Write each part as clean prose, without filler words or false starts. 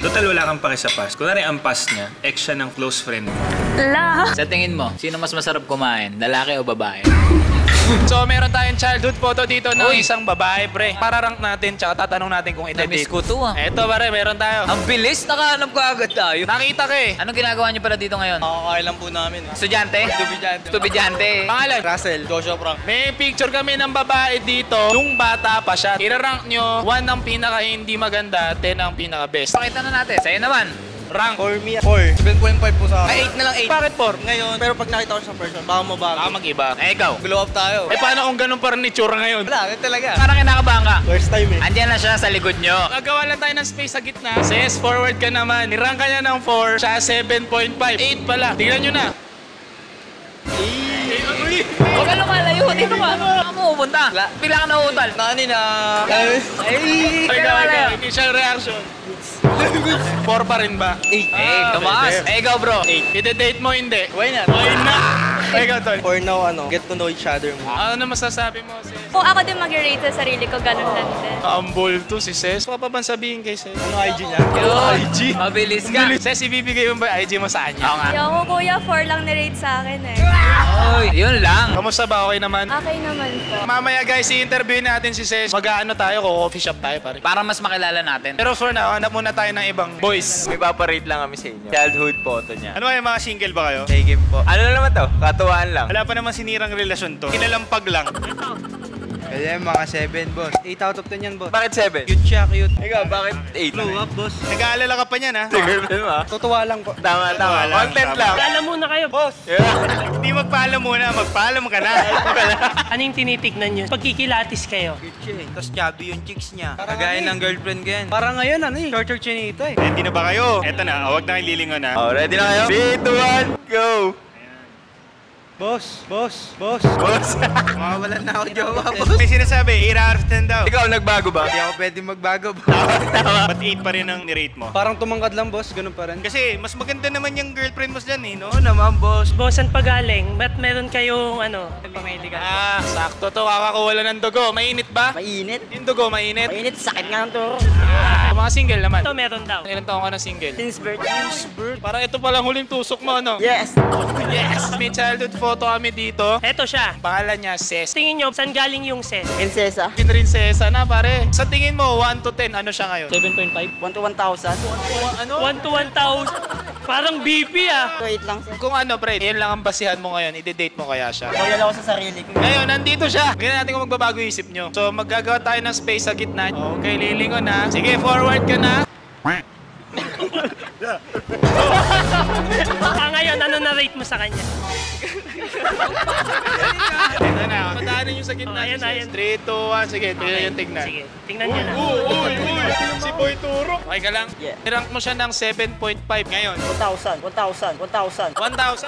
Total wala kang paki sa pass. Kunwari ang pass niya, ex siya ng close friend mo. Sa tingin mo, sino mas masarap kumain? Lalaki o babae? So, meron tayong childhood photo dito ng isang babae, pre. Para rank natin, tsaka tatanong natin kung ita-date. Namiss ko to ah. Eto, pare, meron tayo. Ang bilis, nakahanap ko agad tayo. Nakita ka eh. Anong ginagawa niyo pala dito ngayon? Kakakain lang po namin. Estudyante? Estudyante. Pangalan? Russell, Joshua Frank. May picture kami ng babae dito. Nung bata pa siya. Ira-rank nyo, 1 ang pinaka hindi maganda, 10 ang pinaka best. Pakita na natin. Sa'yo naman. Rank. For me, 4. 7.5 po sa akin. Ay, 8 na lang, 8. Bakit 4? Ngayon, pero pag nakita ko sa person, baka mabago. Baka mag-iba. Eh, ikaw. Glow up tayo. Eh, paano kung ganun pa rin itsura ngayon? Wala, ganun talaga. Parang kinakabahan ka. First time eh. Andyan na siya sa likod nyo. Gagawa lang tayo ng space sa gitna. Says, forward ka naman. Nirank ka niya ng 4, siya 7.5. 8 pala. Tingnan nyo na. Huwag ka lumalayo. Dito ka. Saan mo pupunta? Pila ka nauutal. Nani na. Ikaw. Initial reaction. 4 pa rin ba? 8. Eh, tumaas. Eh, ikaw bro. 8. I-date mo, hindi. Why not? Why not? Ikaw, tol. For now, get to know each other mo. Ano masasabi mo, sis? Kung ako din mag-rate sa sarili ko, ganun lang din. Ambol to si Ses. Ano pa bang sabihin kay Ses? Ano IG niya? IG? Mabilis ka. Ses, ibibigay mo ba IG mo sa kanya? Oo nga. Yung kuya, 4 lang ni-rate sa akin eh. Oy, yun lang. Kamusta ba? Okay naman? Okay naman po. Mamaya guys, i-interview natin si Ses. Mag-ano tayo, coffee shop tayo pare. Para mas makilala natin. Pero for now, hanap muna tayo ng ibang boys. May paparate lang kami sa inyo. Childhood photo niya. Ano yung mga single ba kayo? Sige po. Ano na naman to? Katuwaan lang. Wala pa naman sinirang relasyon to. Kinalampag lang. Kaya mga 7, boss. 8 out of 10 yan, boss. Bakit 7? Cute siya, cute. Ikaw, bakit 8? Glow up, boss. Nag-aalala ka pa niyan, ha? Girlfriend mo ah. Tutuwa lang po. Tama. Content lang. Alam muna kayo, Boss! Hindi magpaalam muna, magpaalam ka na. ano yung tinitignan nyo? Pagkikilatis kayo. Cute siya eh. Tapos chubby yung chicks niya. Kagaya ng girlfriend ko yan. Parang ngayon, shorter chinito eh. Ready na ba kayo? Eto na, huwag na kayo lilingon, ha? Oh, ready na kayo? 3, 2, 1, go! Boss! Boss! Makawalan na ako jowa, boss. May sinasabi, ira-arften daw. Ikaw, nagbago ba? Hindi ako pwede magbago, boss. Ba't 8 pa rin ang nirate mo? Parang tumangkad lang, boss. Ganun pa rin. Kasi mas maganda naman yung girlfriend mo dyan, eh, no? Oo naman, boss. Boss, saan pagaling? Ba't meron kayong pamiligan? Sakto to, kakakuwala ng dugo. Mainit ba? Mainit. Yung dugo, mainit? Mainit, sakit nga ng turo. Mga single naman. Ito meron daw. Ilan taong ka na single? Since birth. Parang ito palang huling tusok mo, no? Yes! Yes! May childhood photo kami dito. Eto siya. Pangalan niya, Ses. Tingin nyo, saan galing yung ses? Prinsesa. Prinsesa na, pare. Sa tingin mo, 1 to 10, ano siya ngayon? 7.5? 1 to 1,000. Ano? 1 to 1,000. Parang BP ah. 2,8 lang, sir. Kung ano, pre, yan lang ang basihan mo ngayon, i-date mo kaya siya. Loyal ako sa sarili ko. Ngayon, nandito siya. Tingnan natin kung magbabago yung isip nyo. So, maggagawa tayo ng space sa gitna. Okay, lilingon na. Sige, forward ka na. Ngayon, ano na-rate mo sa kanya? Ito na. Madaanan yung sa gitna. Oh, ayan. 3, 2, 1. Sige, tingnan yung tignan. Sige, tingnan nyo na. Uy! Si Boy Turo. Okay ka lang? Yeah. I-rank mo siya ng 7.5 ngayon. 1,000. 1,000?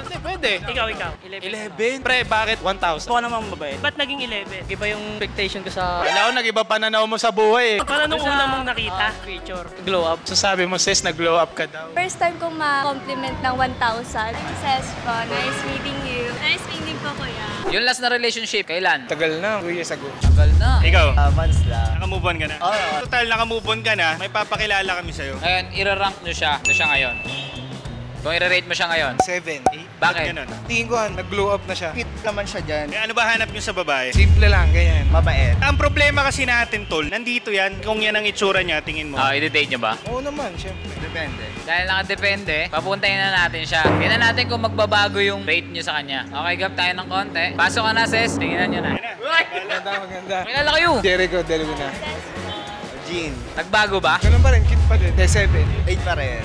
Hindi, pwede. Ikaw. 11? Pre, bakit 1,000? Ako naman mabait. Ba't naging 11? Iba yung expectation ko sa Wala ko, nag-iba pananaw mo sa buhay eh. Para nung una mong nakita, picture. glow up. Sasabi mo, sis, nag-glow up ka daw. First time kong ma-compliment ng 1,000. Princess po, nice meeting you. Nice meeting po, kuya. Yung last na relationship, kailan? Tagal na. 2 years ago. Tagal na. Ikaw, Months lang. naka-move on ka na? Oo. Total, naka-move on ka na. May papakilala kami sa'yo. Ngayon, ira-rank nyo siya. Ano siya ngayon? Kung i-rate mo siya ngayon. 7. Bakit? Ganun. Tingin ko, nag-glow up na siya. Fit naman siya dyan. Eh, ano ba hanap nyo sa babae? Simple lang, ganyan. Mabait. Ang problema kasi natin, tol, nandito yan. Kung yan ang itsura niya, tingin mo. I-date nyo ba? Oo naman, syempre. Depende. Dahil nakadepende, papuntahin na natin siya. Tingnan natin kung magbabago yung rate nyo sa kanya. Okay, gap tayo ng konti. Pasok ka na, sis. Tingnan nyo na. Maganda. Kilala kayo. Jericho, dalawa na. Jean. Nagbago ba? Ganun pa rin, cute pa din. 7. 8 pa rin.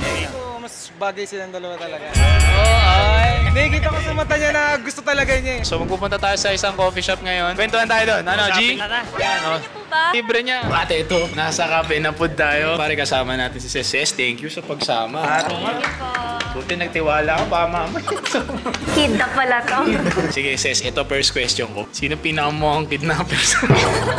Mas bagay silang dalawa talaga. Nakikita ko sa mata niya na gusto talaga niya eh. So, magpupunta tayo sa isang coffee shop ngayon. Kwentuhan tayo doon. Ano, G? Tara. Yan, oh. Po ba? Libre niya. Ate, ito. Nasa cafe na food tayo. Pare, kasama natin si Ses. Thank you sa pagsama. Thank you po. Buti nagtiwala ka ba, mama? Kid na pala to. Sige, Ses. Ito first question ko. Sino pinakamukhang kidnapper?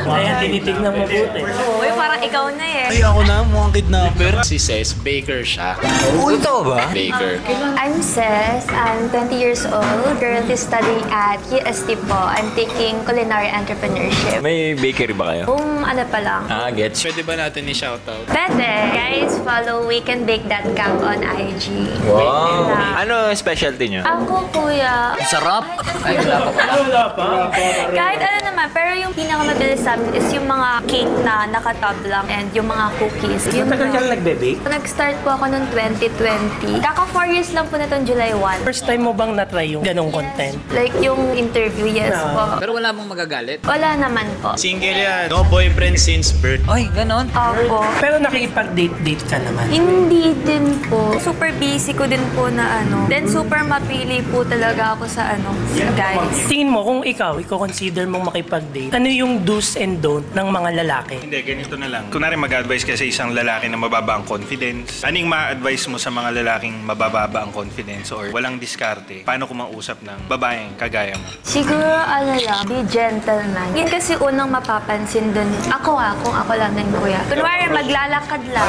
Kaya tinitignan mo buti. Uy, parang ikaw na eh. Ay, ako na. Mukhang kidnapper. Si Ses, baker siya. Totoo ba? Baker. I'm Ces. I'm 20 years old. Currently studying at UST po. I'm taking culinary entrepreneurship. May bakery ba kayo? Oh, Kung ano pa lang. Gets. Pwede ba natin i-shoutout? Pwede. Guys, follow We Can Bake That Camp on IG. Wow. Ano specialty nyo? Ako, kuya. Sarap. Ay, wala pa. Kahit ano naman, pero yung pinakamabilis sa amin is yung mga cake na naka-top lang and yung mga cookies. Matagal ka lang nagbe-bake? Nag-start po ako noong 2020. Kaka 4 years lang po na itong July 1. First time mo bang na-try yung ganong content? Like yung interview, yes po. Pero wala mong magagalit? Wala naman po. Single yan. No boyfriend since birth. Ay, ganon. Opo. Pero nakikipag-date-date ka naman. Hindi din po. Super busy ko din po na ano. Then super mapili po talaga ako sa ano, guys. Tingin mo, kung ikaw consider mong makipag-date, ano yung do's and don't ng mga lalaki? Hindi, ganito na lang. Kunwari mag-advise ka sa isang lalaki na mababa ang confidence. Anong ma-advise mo sa mga lalaking mabababa ang confidence or walang diskarte? Paano kung mausap ng babaeng kagaya mo? Siguro ano lang, be gentleman. Yun kasi unang mapapansin dun. Ako kung ako lang din kuya. Kunwari maglalakad lang.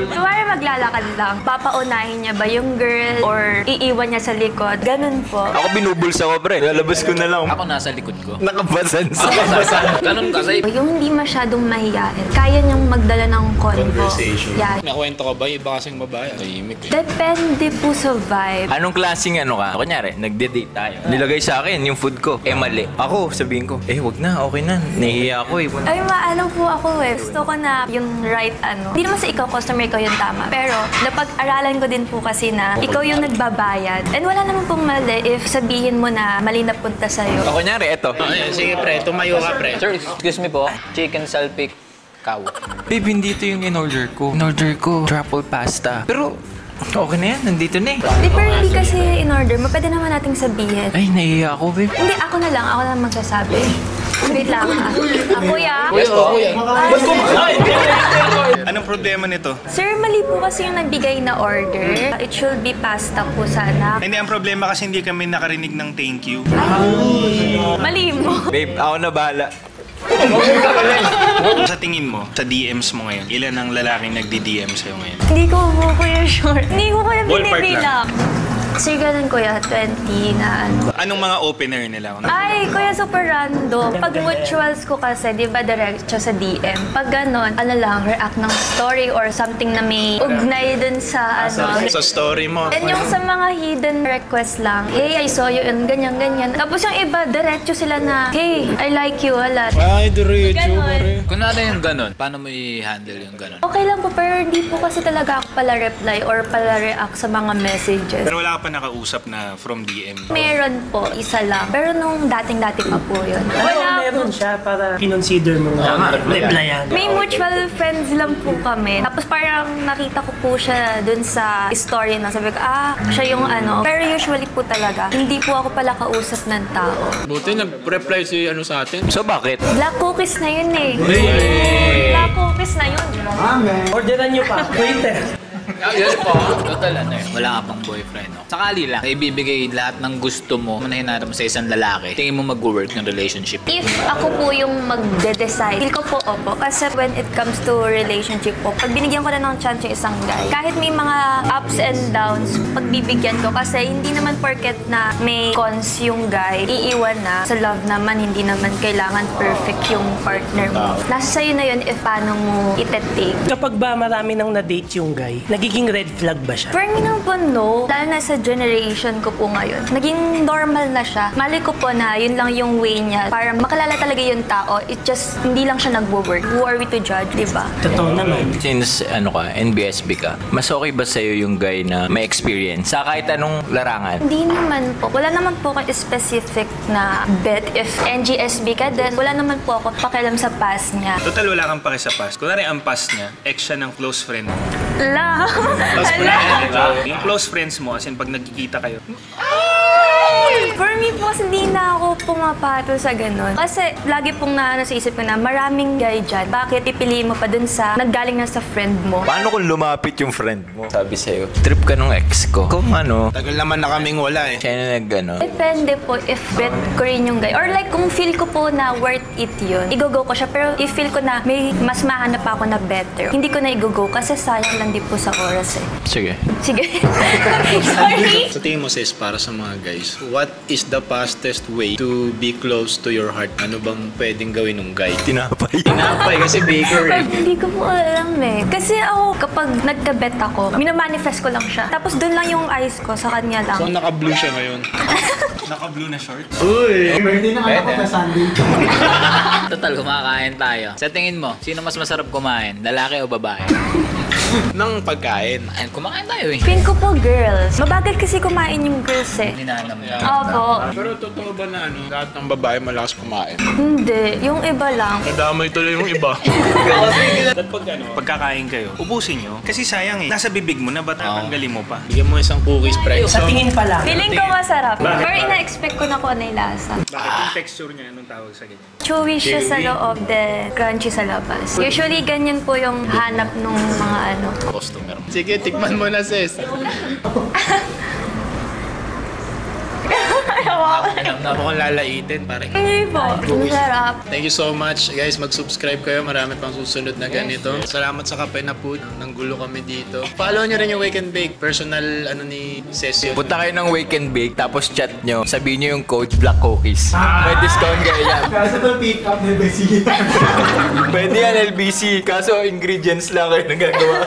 Kunwari maglalakad lang. Papaunahin niya ba yung girl or iiwan niya sa likod? Ganun po. Ako binubulsa ko, pre. Lalabas ko na lang. Ako nasa likod ko. Nakabasan sa Ganon kasi. Yung hindi masyadong mahiyain. Kaya niyang magdala ng convo. Yeah. Nakwento ka ba? Iba kasing babae. Tahimik eh. Depende po sa vibe. Anong klaseng ano ka? Kunyari, nagde-date tayo. Nilagay sa akin yung food ko. Mali. Ako, sabihin ko, wag na, okay na. Nahihiya ako eh. Ay, maano po ako eh. Gusto ko na yung right ano. Hindi naman sa ikaw, customer, ikaw yung tama. Pero, napag-aralan ko din po kasi na ikaw yung nagbabayad. And wala naman pong mali if sabihin mo na mali na punta sa'yo. O kunyari, eto. Sige pre, tumayo ka pre. Sir, excuse me po. Chicken salpik cow. Babe, hindi ito yung in-order ko. In-order ko, truffle pasta. Pero, okay na yan. Nandito na eh. Di, pero hindi kasi in-order mo. Pwede naman nating sabihin. Ay, nahihiya ako, babe. Hindi, ako na lang. Ako na magsasabi. Wait lang ha. Kuya? Yes po, kuya. Anong problema nito? Sir, mali po kasi yung nagbigay na order. It should be pasta po sana. Hindi, ang problema kasi hindi kami nakarinig ng thank you. Mali mo. Babe, ako na bahala. Sa tingin mo, sa DMs mo ngayon, ilan ang lalaking nagdi-DM sa'yo ngayon? Hindi ko po kuya sure. Hindi ko kuya Ballpark binibilang. Kasi ganun kuya, 20 na ano. Anong mga opener nila? Ay, kuya, super random. Pag mutuals ko kasi, di ba, diretso sa DM. Pag ganon, ano lang, react ng story or something na may ugnay dun sa ano. Sa story mo. And yung sa mga hidden request lang, hey, I saw you and ganyan-ganyan. Tapos yung iba, diretso sila na, hey, I like you a lot. Ay, diretso Ganon. pare. Kung ano yung ganon, paano mo i-handle yung ganon? Okay lang po, pero hindi po kasi talaga ako pala reply or pala react sa mga messages. Pero wala ka pa nakausap na from DM. Meron po, isa lang. Pero nung dating-dati pa po yun. Wala Meron po. siya para kinonsider mo na replyan. May mutual friends lang po kami. Tapos parang nakita ko po siya dun sa story na sabi ko, siya yung ano. Pero usually po talaga, hindi po ako pala kausap ng tao. Buti nag-reply si ano sa atin. So, bakit? Black cookies na yun eh. Black cookies na yun. Orderan nyo pa. Waiter. Yes po. Total ano eh. Wala ka pang boyfriend. No? Sakali lang, ibibigay lahat ng gusto mo, manahin natin sa isang lalaki. Tingin mo mag-work ng relationship. If ako po yung magde-decide, feel ko po opo. Kasi when it comes to relationship po, pag binigyan ko na ng chance yung isang guy, kahit may mga ups and downs, pagbibigyan ko. Kasi hindi naman porket na may cons yung guy, iiwan na. Sa love naman, hindi naman kailangan perfect yung partner mo. Nasa sa'yo na yun if paano mo itetake. Kapag ba marami nang na-date yung guy, nagiging red flag ba siya? For me naman po, no. Lalo na sa generation ko po ngayon. Naging normal na siya. Mali ko po na yun lang yung way niya para makalala talaga yung tao. It just, hindi lang siya nagwo-work. Who are we to judge, di ba? Totoo naman. Since, NBSB ka, mas okay ba sa'yo yung guy na may experience sa kahit anong larangan? Hindi naman po. Wala naman po ako specific na bet. If NGSB ka din, wala naman po ako pakialam sa past niya. Total, wala kang pake sa past. Kunwari, ang past niya, ex siya ng close friend mo. La! Close friend, Ala! yung close friends mo, as in pag nagkikita kayo, For me po, hindi na ako pumapato sa ganun. Kasi lagi pong naano sa isip ko na maraming guy dyan. Bakit pipiliin mo pa dun sa naggaling na sa friend mo? Paano kung lumapit yung friend mo? Sabi sa'yo, trip ka nung ex ko. Kung ano, Tagal naman na kaming wala eh. siya na nag-ano. Depende po if bet ko rin yung guy. Or like kung feel ko po na worth it yun, i-go-go ko siya. Pero if feel ko na may mas mahanap pa ako na better, hindi ko na i-go-go kasi sayang lang din po sa oras eh. Sige. Sige. Sorry. Sa tingin mo sis, para sa mga guys, what is the fastest way to be close to your heart? Ano bang pwedeng gawin ng guy? Tinapay. Tinapay kasi baker eh. Hindi ko po alam eh. Kasi ako, kapag nagka-bet ako, minamanifest ko lang siya. Tapos doon lang yung eyes ko, sa kanya lang. So naka-blue siya ngayon. Naka-blue na shorts. Uy! Total, kumakain tayo. Sa tingin mo, sino mas masarap kumain? Lalaki o babae? Nang pagkain. Ayun, kumakain tayo eh. Pink ko po girls. Mabagal kasi kumain yung girls eh. Ninanam mo. Opo. Pero totoo ba na lahat ng babae malakas kumain? Hindi. Yung iba lang. Nadamay tuloy yung iba. Pagkakain kayo, ubusin nyo. Kasi sayang eh. Nasa bibig mo na, ba't tatanggalin mo pa? Bigyan mo isang cookies, pre. Sa tingin pa lang. Feeling ko masarap. Pero ina-expect ko na kung ano yung lasa. Bakit yung texture niya? Anong tawag sa ganyan? Chewy siya sa loob, then crunchy sa labas. Usually, ganyan po yung hanap nung mga ano. Customer. Sige, tikman mo na, sis. Alam na ako kung lalaitin, pare. Hindi po. Masarap. Thank you so much. Guys, mag-subscribe kayo. Marami pang susunod na ganito. Salamat sa kape na food. Nanggulo kami dito. Follow nyo rin yung Wake and Bake. Personal, ni Session. Punta kayo ng Wake and Bake, tapos chat nyo. Sabihin nyo yung code Black Cookies. May discount kayo yan. Kaso to pick up na LBC. Pwede yan LBC, kaso ingredients lang kayo nagagawa.